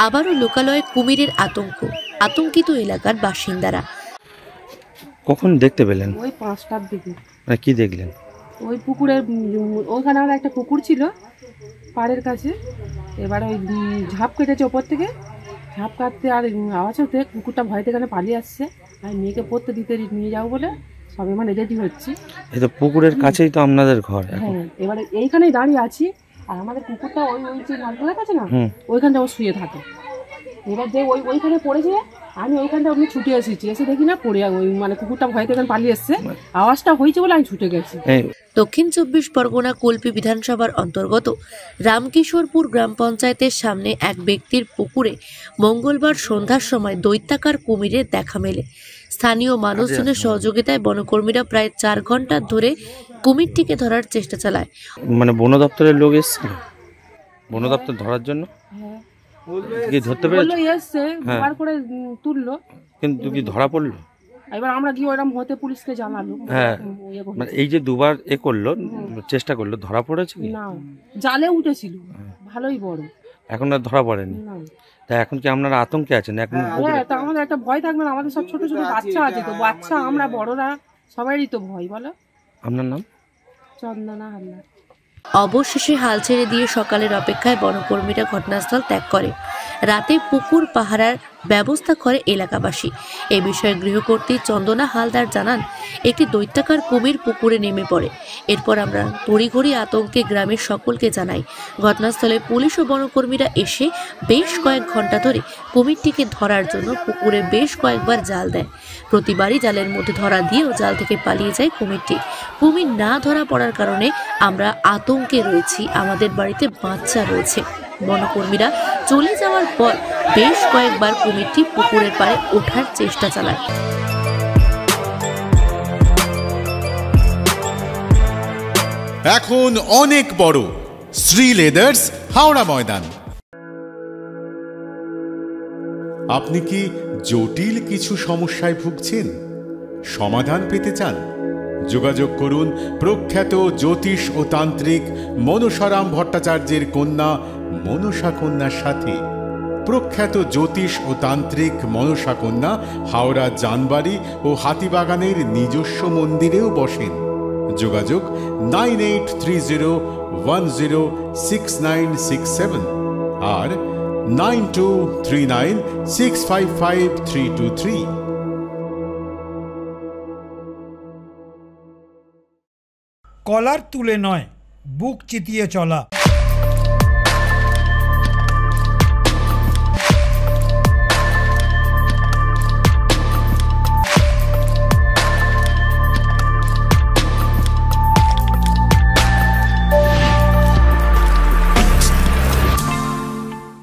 আবারও লোকালয়ে কুমিরের আতঙ্কিত এলাকার বাসিন্দারা। কখন দেখতে পেলেন? ওই 5টার দিকে। কি দেখলেন? ওই পুকুরের ওখানে আমার একটা পুকুর ছিল পাড়ের কাছে, এবার ওই ঝাঁপ কেটেছে ওপর থেকে, ঝাঁপ কাটতে আর আওয়াজ হতে কুকুরটা ভয় থেকে পালিয়ে আসছে। আর মেয়েকে পড়তে দিতে নিয়ে যাবো বলে সবে মানে রেডি হচ্ছি। এই তো পুকুরের কাছেই তো আপনাদের ঘর। হ্যাঁ, এবারে এইখানেই দাঁড়িয়ে আছি আর আমাদের কুকুরটা ওই যে নারকেলের কাছে না, ওইখানটা ও শুয়ে থাকে। এবার যে ওইখানে পড়েছে, আমি ওইখানটা অমনি ছুটে এসেছি, এসে দেখি না পড়ে ওই মানে কুকুরটা ভয় থেকে পালিয়ে এসছে, আওয়াজটা হয়েছে বলে আমি ছুটে গেছি। দক্ষিণ 24 পরগনা কুলপি বিধানসভার অন্তর্গত রামকিশোরপুর গ্রাম পঞ্চায়েতের সামনে এক ব্যক্তির পুকুরে মঙ্গলবার সন্ধ্যার সময় দৈত্যাকার কুমিরের দেখা মেলে। স্থানীয় মানুষজনের সহযোগিতায় বনকর্মীরা প্রায় 4 ঘন্টা ধরে কুমিরটিকে ধরার চেষ্টা চালায়। মানে বন দপ্তরের লোক এসেছিল বন দপ্তর ধরার জন্য? কি ধরতে পেরেছে? এসছে, বার করে তুললো, কিন্তু কি ধরা পড়লো? এবার আমরা কি ওরকম হতে পুলিশকে জানালো। হ্যাঁ, মানে এই যে দুবার করলো, চেষ্টা করলো, ধরা পড়েছে কি না? জালে উঠেছিল, ভালোই বড়, এখন আর ধরা পড়েনি। তা এখন কি আপনারা আতঙ্কে আছেন? এখন তা আমাদের একটা ভয় থাকবে না, আমাদের সব ছোট ছোট বাচ্চা আছে, তো বাচ্চা আমরা বড়রা সবারই তো ভয়। বলো, আপনার নাম? চন্দনা হালদার। অবশেষে হাল ছেড়ে দিয়ে সকালের অপেক্ষায় বনকর্মীরা ঘটনাস্থল ত্যাগ করে। রাতে পুকুর পাহারার ব্যবস্থা করে এলাকাবাসী। এ বিষয়ে গৃহকর্ত্রী চন্দনা হালদার জানান, একটি দৈত্যাকার কুমির পুকুরে নেমে পড়ে। এরপর আমরা তড়িঘড়ি আতঙ্কে গ্রামের সকলকে জানাই। ঘটনাস্থলে পুলিশ ও বনকর্মীরা এসে বেশ কয়েক ঘন্টা ধরে কুমিরটিকে ধরার জন্য পুকুরে বেশ কয়েকবার জাল দেয়। প্রতিবারই জালের মধ্যে ধরা দিয়েও জাল থেকে পালিয়ে যায় কুমিরটি। কুমির না ধরা পড়ার কারণে আমরা আতঙ্কে রয়েছি, আমাদের বাড়িতে বাচ্চা রয়েছে। বনকর্মীরা চলে যাওয়ার পর বেশ কয়েকবার কুমিরটি পুকুরের পাড়ে ওঠার চেষ্টা চালায়। এখন অনেক বড় শ্রী লেদার্স হাওড়া ময়দান। আপনি কি জটিল কিছু সমস্যায় ভুগছেন? সমাধান পেতে চান? যোগাযোগ করুন প্রখ্যাত জ্যোতিষ ও তান্ত্রিক মনসারাম ভট্টাচার্যের কন্যা মনসা কন্যার সাথে। প্রখ্যাত জ্যোতিষ ও তান্ত্রিক মনসা কন্যা হাওড়া জানবাড়ি ও হাতিবাগানের নিজস্ব মন্দিরেও বসেন। যোগাযোগ 9830106967 আর 9239655323। কলার তুলে নয়, বুক চিতিয়ে চলা।